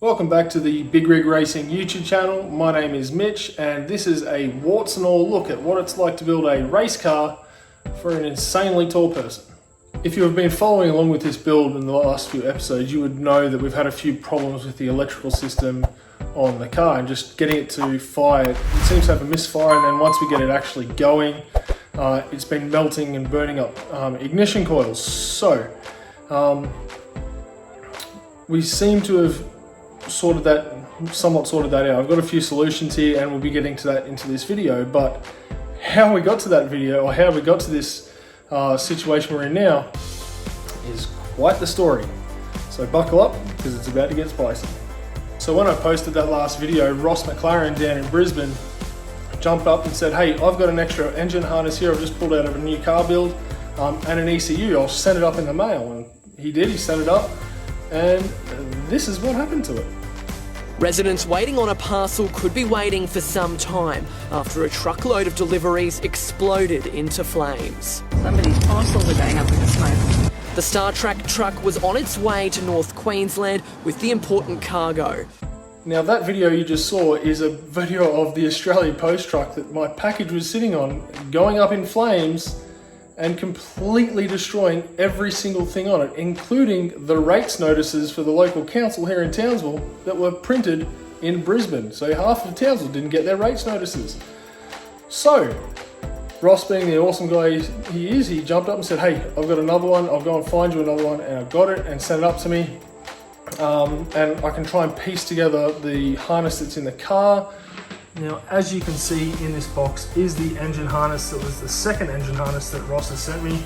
Welcome back to the Big Rig Racing YouTube channel. My name is Mitch and this is a warts and all look at what it's like to build a race car for an insanely tall person. If you have been following along with this build in the last few episodes, you would know that we've had a few problems with the electrical system on the car and just getting it to fire. It seems to have a misfire, and then once we get it actually going, it's been melting and burning up ignition coils. So we seem to have somewhat sorted that out. I've got a few solutions here and we'll be getting to that into this video, but how we got to that video, or how we got to this situation we're in now, is quite the story. So buckle up, because it's about to get spicy. So when I posted that last video, Ross McLaren down in Brisbane jumped up and said, hey, I've got an extra engine harness here I've just pulled out of a new car build and an ECU, I'll send it up in the mail. And he did, he sent it up, and this is what happened to it. Residents waiting on a parcel could be waiting for some time after a truckload of deliveries exploded into flames. Somebody's parcels are going up in the smoke. The Star Trek truck was on its way to North Queensland with the important cargo. Now that video you just saw is a video of the Australia Post truck that my package was sitting on, going up in flames and completely destroying every single thing on it, including the rates notices for the local council here in Townsville that were printed in Brisbane. So half of Townsville didn't get their rates notices. So Ross, being the awesome guy he is, he jumped up and said, hey, I've got another one, I'll go and find you another one, and I got it and sent it up to me. And I can try and piece together the harness that's in the car. Now, as you can see in this box is the engine harness that was the second engine harness that Ross has sent me.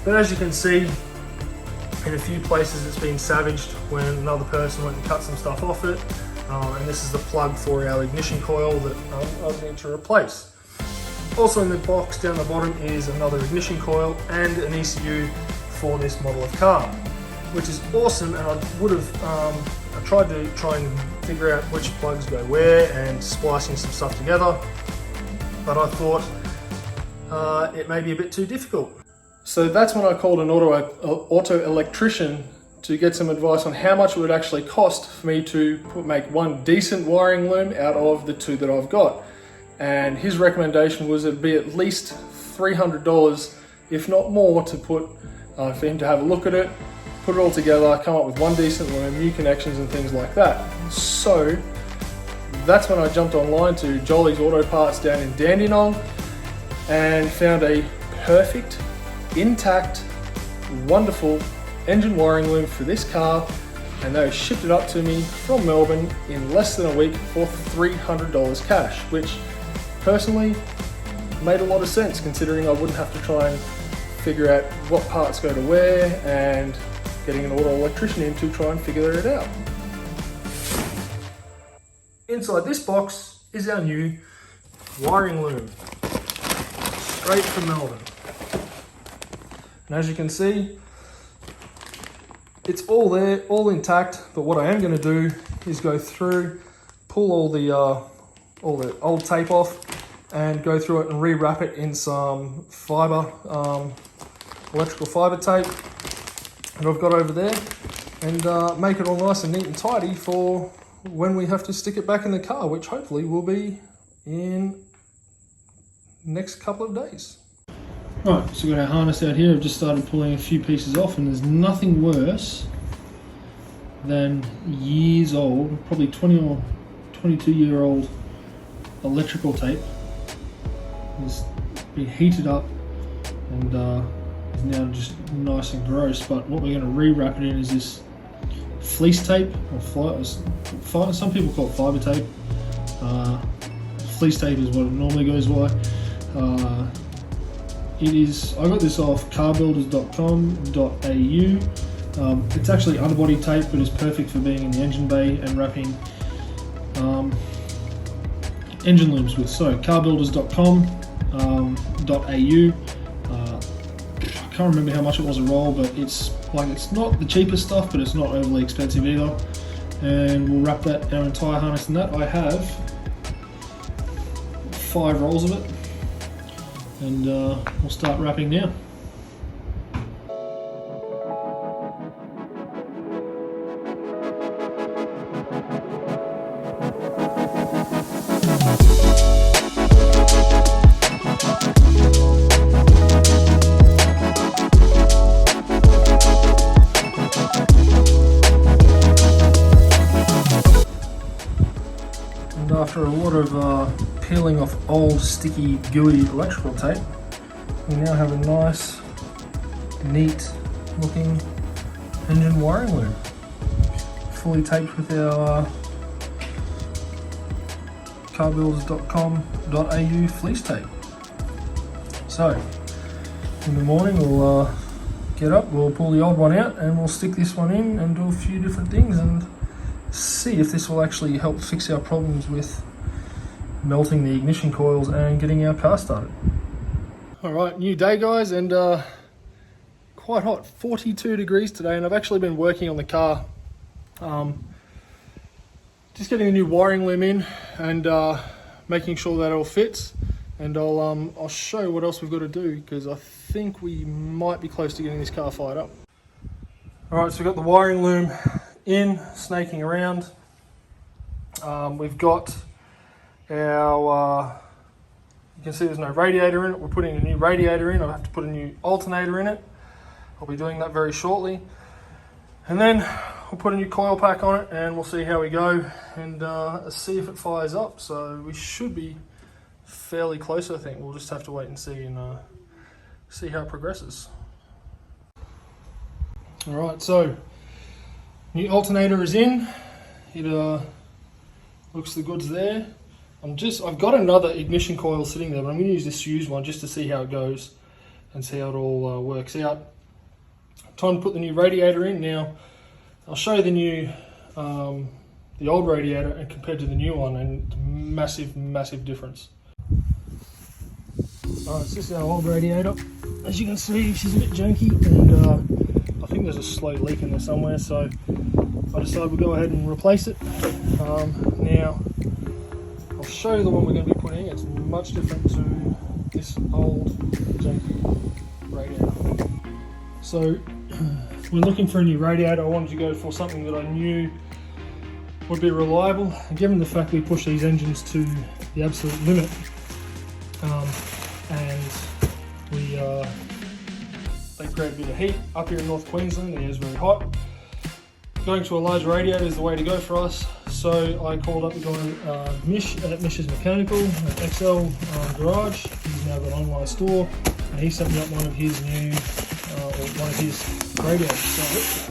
But as you can see, in a few places it's been savaged when another person went and cut some stuff off it. And this is the plug for our ignition coil that I need to replace. Also in the box down the bottom is another ignition coil and an ECU for this model of car, which is awesome. And I tried to and figure out which plugs go where and splicing some stuff together, but I thought it may be a bit too difficult. So that's when I called an auto electrician to get some advice on how much it would actually cost for me to make one decent wiring loom out of the two that I've got. And his recommendation was it'd be at least $300, if not more, to put for him to have a look at it, put it all together, come up with one decent loom, new connections and things like that. So that's when I jumped online to Jolly's Auto Parts down in Dandenong and found a perfect, intact, wonderful engine wiring loom for this car, and they shipped it up to me from Melbourne in less than a week for $300 cash, which personally made a lot of sense considering I wouldn't have to try and figure out what parts go to where and getting an auto electrician in to try and figure it out. Inside this box is our new wiring loom, straight from Melbourne. And as you can see, it's all there, all intact, but what I am going to do is go through, pull all the old tape off and go through it and rewrap it in some fiber, electrical fiber tape that I've got over there, and make it all nice and neat and tidy for when we have to stick it back in the car, which hopefully will be in next couple of days. Right, so we've got our harness out here. I've just started pulling a few pieces off, and there's nothing worse than years old, probably 20 or 22-year-old electrical tape. It's been heated up and is now just nice and gross, but what we're going to rewrap it in is this fleece tape, or some people call it fiber tape. Fleece tape is what it normally goes by. I got this off carbuilders.com.au. It's actually underbody tape, but it's perfect for being in the engine bay and wrapping engine looms with. So carbuilders.com.au. I can't remember how much it was a roll, but it's not the cheapest stuff, but it's not overly expensive either. And we'll wrap our entire harness in that. I have 5 rolls of it, and we'll start wrapping now. And after a lot of peeling off old, sticky, gooey electrical tape, we now have a nice, neat looking engine wiring loom. Fully taped with our carbuilders.com.au fleece tape. So, in the morning we'll get up, we'll pull the old one out and we'll stick this one in and do a few different things and see if this will actually help fix our problems with melting the ignition coils and getting our car started. Alright, new day guys, and quite hot, 42 degrees today, and I've actually been working on the car. Just getting a new wiring loom in and making sure that it all fits, and I'll show what else we've got to do because I think we might be close to getting this car fired up. Alright, so we've got the wiring loom in, snaking around. We've got our, you can see there's no radiator in it. We're putting a new radiator in. I'll have to put a new alternator in it. I'll be doing that very shortly. And then we'll put a new coil pack on it and we'll see how we go and see if it fires up. So we should be fairly close, I think. We'll just have to wait and see how it progresses. Alright, so new alternator is in. It looks the goods there. I've got another ignition coil sitting there, but I'm going to use this used one just to see how it goes and see how it all works out. Time to put the new radiator in. Now, I'll show you the new, the old radiator and compared to the new one, and massive, massive difference. Alright, so this is our old radiator. As you can see, she's a bit janky, and I think there's a slow leak in there somewhere, so I decided we'll go ahead and replace it. Now, I'll show you the one we're going to be putting. It's much different to this old janky radiator. So, we're looking for a new radiator. I wanted to go for something that I knew would be reliable, and given the fact we push these engines to the absolute limit, and they create a bit of heat up here in North Queensland. The air is very hot. Going to a large radiator is the way to go for us. So I called up the guy Mish at Mish's Mechanical at XL Garage. He's now got an online store, and he sent me up one of his new, or one of his radiators.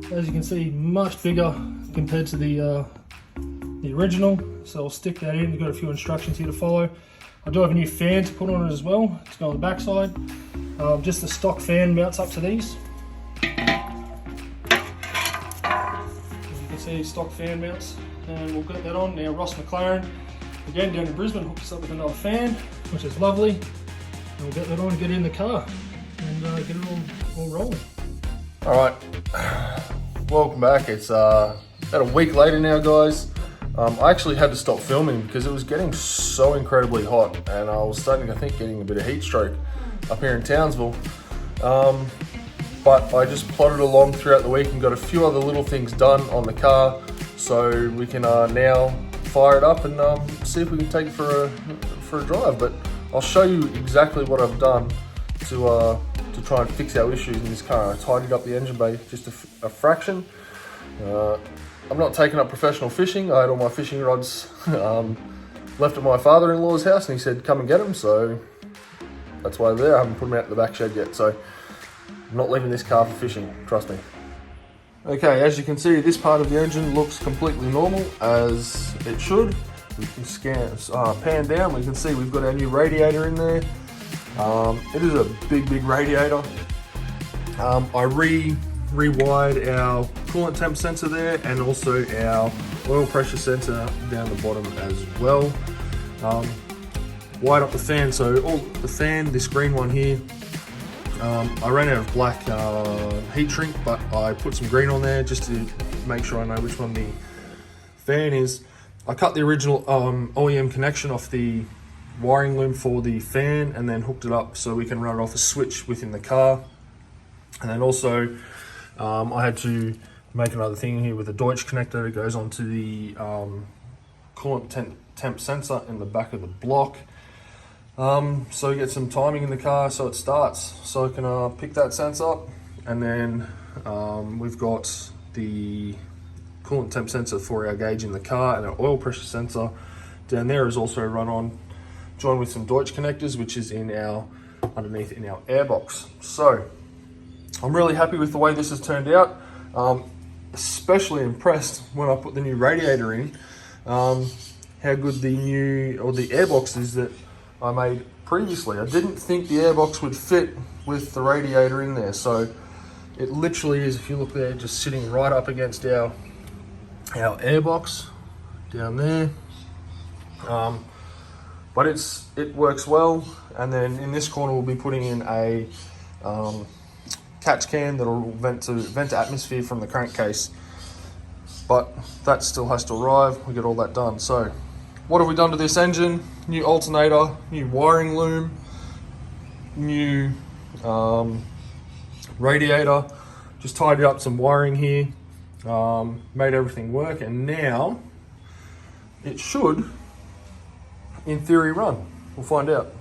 So, as you can see, much bigger compared to the original. So I'll stick that in. We've got a few instructions here to follow. I do have a new fan to put on it as well. It's going on the back side. Just the stock fan mounts up to these. As you can see, stock fan mounts, and we'll get that on. Now Ross McLaren, again down in Brisbane, hooked us up with another fan, which is lovely. And we'll get that on and get it in the car and get it all rolling. Alright, welcome back. It's about a week later now, guys. I actually had to stop filming because it was getting so incredibly hot, and I was starting to think getting a bit of heat stroke up here in Townsville. But I just plodded along throughout the week and got a few other little things done on the car, so we can now fire it up and see if we can take it for a drive. But I'll show you exactly what I've done to try and fix our issues in this car. I tidied up the engine bay just a fraction. I'm not taking up professional fishing. I had all my fishing rods left at my father-in-law's house, and he said come and get them, so that's why they're there. I haven't put them out in the back shed yet, so I'm not leaving this car for fishing, trust me. Okay, as you can see, this part of the engine looks completely normal, as it should. We can pan down, we can see we've got our new radiator in there. It is a big radiator. I rewired our coolant temp sensor there, and also our oil pressure sensor down the bottom as well. Wired up the fan, so all the fan, this green one here, I ran out of black heat shrink, but I put some green on there just to make sure I know which one the fan is. I cut the original OEM connection off the wiring loom for the fan, and then hooked it up so we can run it off a switch within the car. And then also I had to make another thing here with a Deutsch connector that goes onto the coolant temp sensor in the back of the block. So we get some timing in the car so it starts, so I can pick that sensor up. And then we've got the coolant temp sensor, 4-hour gauge in the car, and our oil pressure sensor down there is also run on, joined with some Deutsch connectors, which is underneath in our airbox. So I'm really happy with the way this has turned out. Especially impressed when I put the new radiator in, how good the airbox is that I made previously. I didn't think the airbox would fit with the radiator in there, so it literally is, if you look there, just sitting right up against our airbox down there. But it works well. And then in this corner we'll be putting in a catch can that'll vent to atmosphere from the crankcase, but that still has to arrive. We get all that done. So what have we done to this engine? New alternator, new wiring loom, new radiator, just tidied up some wiring here, made everything work, and now it should, in theory, run. We'll find out.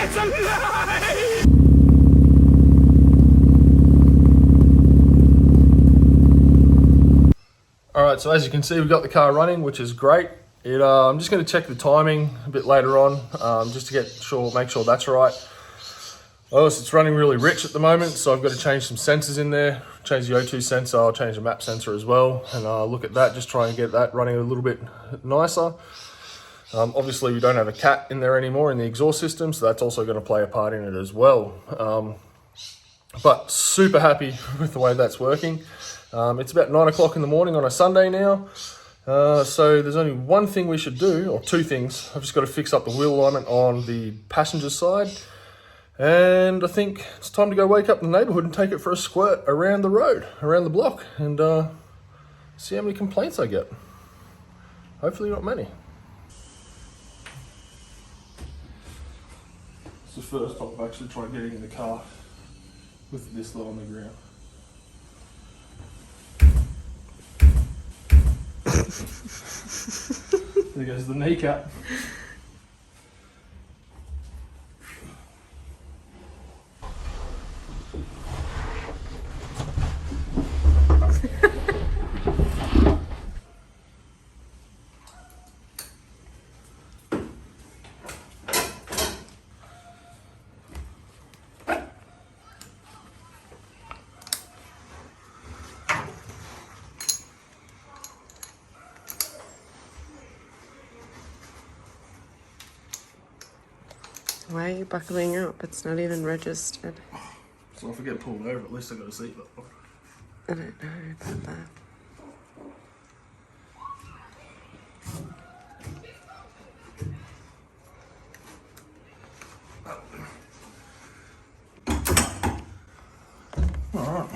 It's alive! Alright, so as you can see, we've got the car running, which is great. I'm just going to check the timing a bit later on, just to make sure that's right. Oh, so it's running really rich at the moment, so I've got to change some sensors in there. Change the O2 sensor, I'll change the map sensor as well, and look at that, just try and get that running a little bit nicer. Obviously we don't have a cat in there anymore in the exhaust system, so that's also going to play a part in it as well. But super happy with the way that's working. It's about 9 o'clock in the morning on a Sunday now. So there's only one thing we should do, or two things. I've just got to fix up the wheel alignment on the passenger side. And I think it's time to go wake up the neighborhood and take it for a squirt around the road, around the block, and see how many complaints I get. Hopefully not many. It's the first time I've actually tried getting in the car with this low on the ground. There goes the kneecap. Why are you buckling up? It's not even registered. So if I get pulled over, at least I got a seatbelt on. I don't know about that. Alright.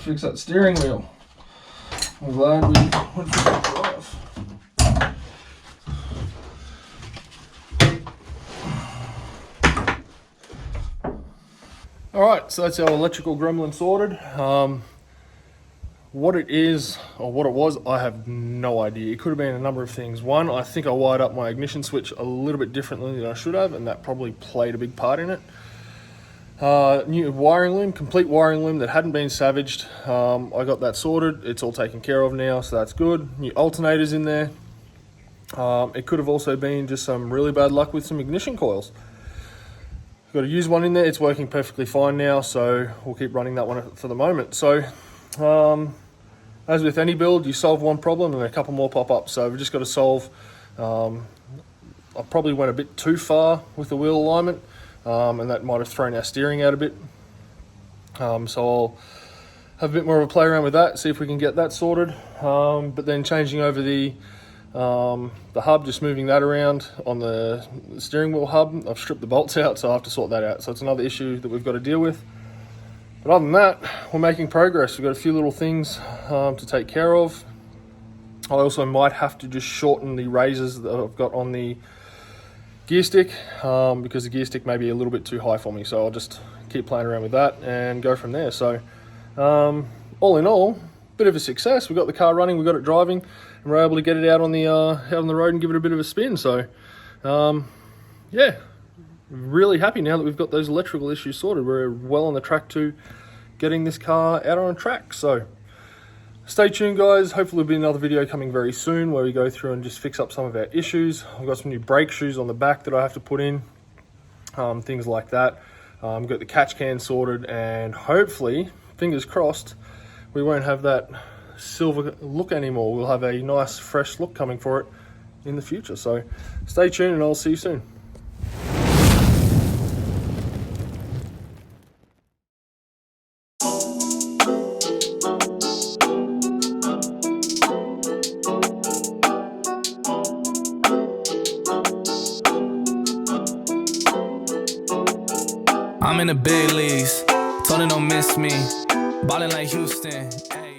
fix that steering wheel. I'm glad we went for that drive. Alright, so that's our electrical gremlin sorted. What it is, or what it was, I have no idea. It could have been a number of things. One, I think I wired up my ignition switch a little bit differently than I should have, and that probably played a big part in it. New wiring loom, complete wiring loom that hadn't been savaged. I got that sorted. It's all taken care of now, so that's good. New alternators in there. It could have also been just some really bad luck with some ignition coils. Got to use one in there. It's working perfectly fine now, so we'll keep running that one for the moment. So, as with any build, you solve one problem and a couple more pop up. So we've just got to solve. I probably went a bit too far with the wheel alignment, and that might have thrown our steering out a bit. So I'll have a bit more of a play around with that, see if we can get that sorted. But then changing over the hub, just moving that around on the steering wheel hub. I've stripped the bolts out, so I have to sort that out. So it's another issue that we've got to deal with. But other than that, we're making progress. We've got a few little things to take care of. I also might have to just shorten the razors that I've got on the gear stick, because the gear stick may be a little bit too high for me. So I'll just keep playing around with that and go from there. So all in all, bit of a success. We got the car running, we got it driving, and we're able to get it out on the road and give it a bit of a spin. So yeah, really happy now that we've got those electrical issues sorted. We're well on the track to getting this car out on track. So stay tuned, guys. Hopefully there'll be another video coming very soon where we go through and just fix up some of our issues. I've got some new brake shoes on the back that I have to put in, things like that. Got the catch can sorted, and hopefully, fingers crossed, we won't have that silver look anymore. We'll have a nice fresh look coming for it in the future. So stay tuned and I'll see you soon. I'm in the big leagues, told her don't miss me, ballin' like Houston. Ay.